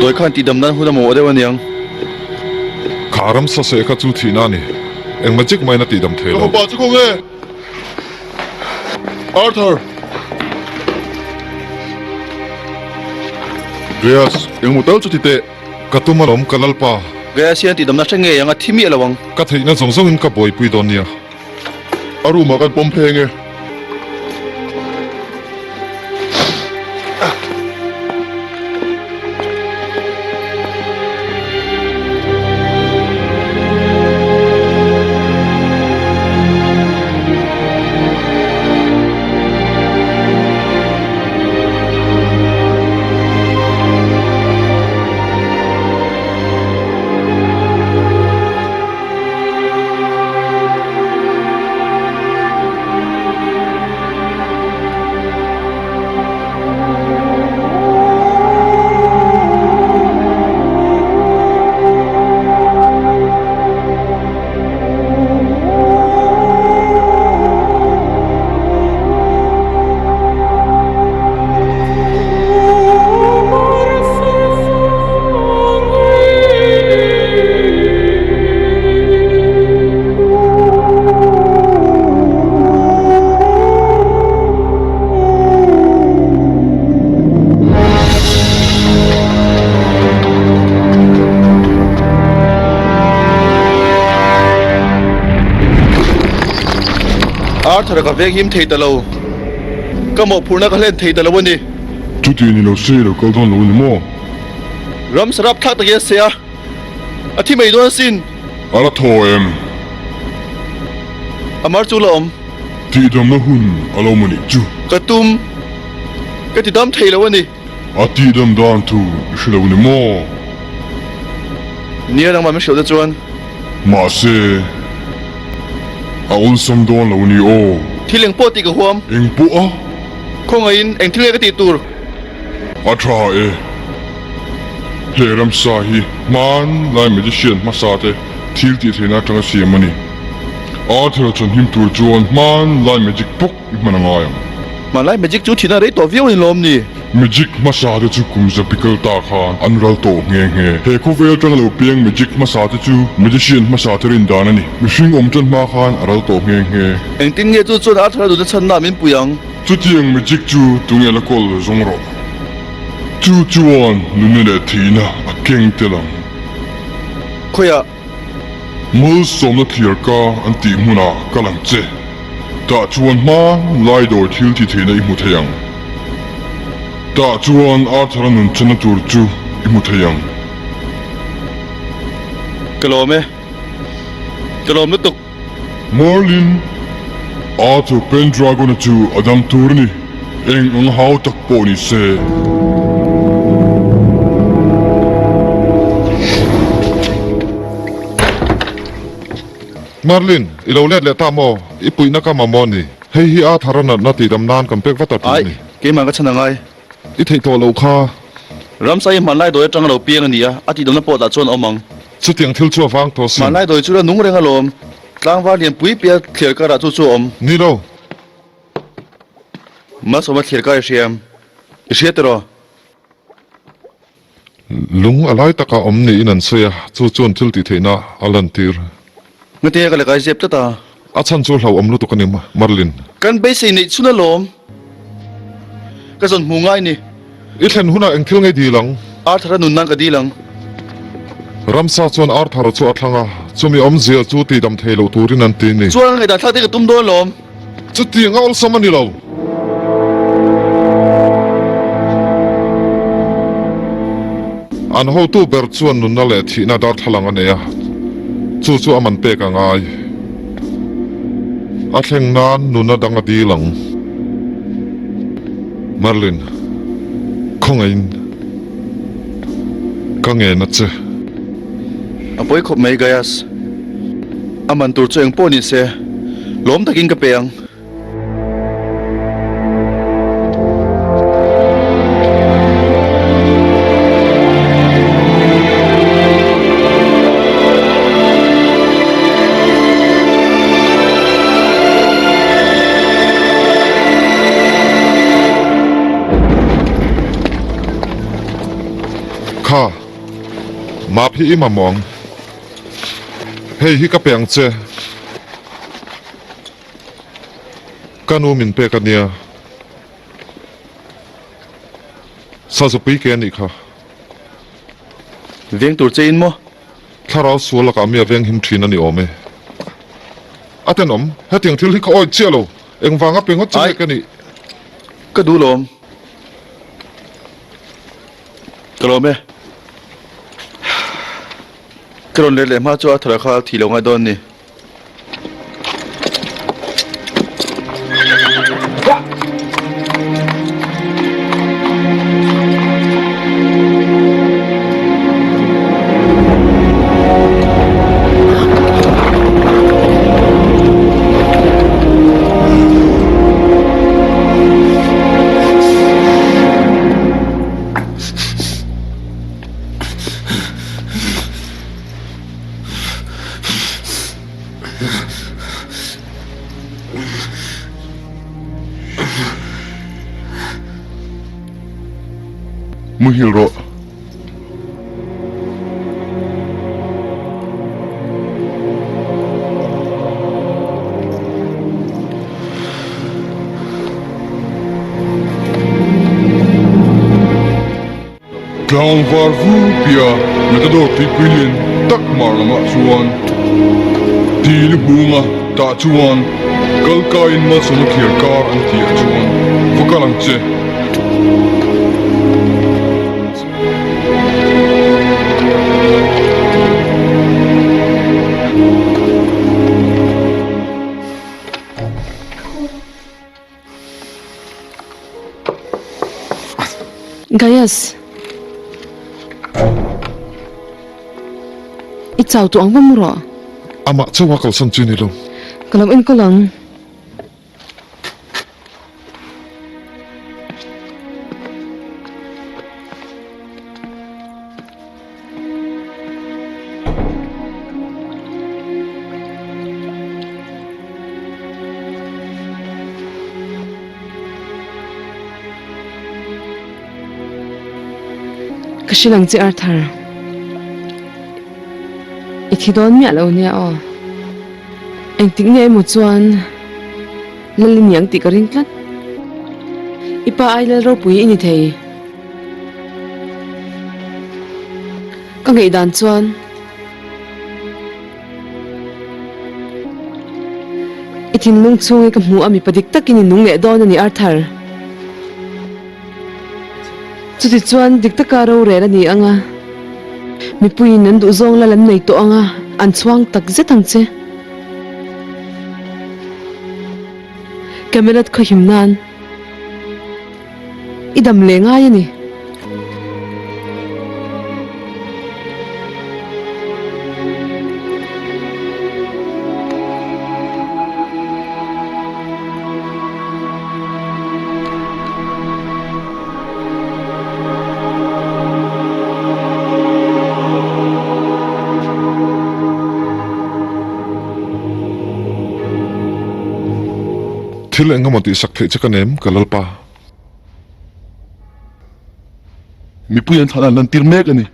โดยขั้นตีดำนั้นหุ่นโมได้วันยังขารำสะเสกจูทีนั่นนี่เอ็งมาจิกไม่นาตีดำเทลเราบอกจุกงเล่อาร์เธอร์เรียสเอ็งมุดเต้าจุดที่เตะกัตุมาล้มกันลัลปาเกย์เสียนตีดำนั้นช่างเงยยังที่มีอะไรวังกัดให้นั่นส่งอินกับบ่อยปุยตอนเนี้ยอารูมากันปมเพลงไงอาร์เธอร์กับเวกฮิมเทตะโลก็หมกพูนักเล่นเทตะโลวันนี้จุดที่นี่เราเสียเราก็ต้องรู้นี่มั้งรำสรับทักตะเกียเสียอาที่ไม่โดนสิ้นอะไรทอเอ็มอามาร์จูลอมที่ดำน้ำหุ่นอะไรมันนี่จูกระตุ้มก็ที่ดำเทแล้ววันนี้อาที่ดำดานทูชิลาวันนี้มั้งเนี่ยนังมันไม่เสียวจะจวนมาเซ่อาอุลซัมดอนลาวันนี้โอที่เลี้ยงปอตีกับหัวมเอ็งปัวคงไงอินเอ็งที่เลี้ยงก็ตีตูร์อาทราเอเฮรัมซาฮีมันไล่ไม่ได้เชียนมาซาเตทิลตีเทน่าจังเสียมันนี่อาเธอจนหิมตัวจวนมันไล่ไม่จิกปุกอีกมันง่ายมันไล่เมจิกจูที่น่าได้ตัววิวในลมนี่เมจิกมาซาเตจูคุมจะพิกลตาขานอันรัลโตเงี้ยเงี้ยเฮคูเวลจังเราเปียงเมจิกมาซาเตจูเมจิเชียนมาซาเตรินดานันนี่มิชิงอมจันมาขานอันรัลโตเงี้ยเงี้ยเอ็งติ้งเงี้ยจูจวนอาร์เธอร์ดูจะชันน้ามินปุยังจุดยังเมจิกจูตรงนี้ละกอลจงรอจูจวนนุ่นเดทีน่ะเก่งเตลังคุยอะมือสมนักเทียร์กาอันตีมุนากำลังเจตาจวนมาไล่โดยทิลที่เทนอิมุทยังตาจวนอาร์เธอร์นุนชนะตูร์จูอิมุทยังกะโลเมกะโลไม่ตกเมอร์ลินอาร์เธอร์เป็นดราก้อนจูอดัมตูร์นี่เอ็งอังหาวตักโปนิเซมาร์ลินอีเราเล่นเลตามออีปุยนักมามอนี่ให้ฮิอาธารณะนาตีดำนานกันเป็กวัตถุนี่เกมันก็ชนะไงอีเทตัวเราค่ารำไซมันไล่โดยจังเราเปียงนี่อะอาทิตย์นั้นปอดจวนเอามังสุดยังทิลชัวฟังตัวสิมันไล่โดยจุดนุ่งเรงอารมณ์กลางว่าเรียนปุยเปียเขียนกระดาษจู่ๆอมนี่เรามาสมัครเขียนกระดาษเชียมเชียตรอลุงอะไรตะกะอมนี่นันเสียจู่ๆทิลติเทน่าอัลันตีร์งั้นเดี๋ยวก็เลยก็เจ็บตาอาชันจู่เราอมลุตุกันนี่มาร์ลินกันเบสินี่สุนัขลมก็ส่วนหูง่ายนี่อีเทนหุ่นเอ็งทิลไงดีหลังอาร์ธานุนนั่งก็ดีหลังรำซาจวนอาร์ธารจู่อัตลังอ่ะจู่มีอมเสียจู่ตีดำเทโลตูรินันตีนี่จู่ไงแต่ถ้าที่กระตุ้มโดนลมจู่ตีงเอาสมันนี่เราอันหัวตู้เบิร์ดจวนนุนนั่นแหละที่น่าดาร์ทลังอันเนี้ยจู่ๆมันเปกง่ายอาเทงนานนุนน่าดังดีหลังมาร์ลินคงไงกังเงินนะเจ้อาไปขบไม่กายสอามันตัวเจ้าเองปนิเสล้มตะกินกระเปียง ก ข้ามาพี่มามองเฮ้ยฮิกะเปียงเจกันูมินเปกันเนียซาสปีเกนอีกค่ะ เวียงตัวเจนมั้ง ถ้าเราสวนละก็มีเวียงหิมทรีนั่นนี่โอเมอาเทนอมให้เตียงที่ลิเขาอ้อยเจียโลเอ็งฟังก็เป็นว่าเจกันนี่ ก็ดูลมกระโดดไหมกระโดดเล่นๆมาจ้าทะเลข้าวทีลงไอ้ดอนนี่มือฮิโร่กลางวาร์ฟูเปียเมตาโดติควิลินตักมาละมาชวนทีลิบูงะตาชวนกัลกาอินมาสนุกเฮียการอันที่ชวนฟุกาลังเจGayas. Ikaw to ang pamuro. Ama cawa kal san chinilong Kalawin ko lang. Kasi lang si Arthur. Ikidon mi alaw niya o. Ang ting niya mo chuan. Lalin ti ka rin klat. Ipaay laro puyi ini theih. Kagay dan chuan. Itinlong chungi ka mua mi padiktak ininung le doon ni Arthur. Chuti chuan diktak ka raw rera ni anga. Mi puyin nandu zong lalam na ito anga. An chuang tagzet ang tse. Kamerat ko himnan. Idamle nga yan eh. Thil enga mati sak thei chakanem kalalpa mi puyan thana lan tirmek ani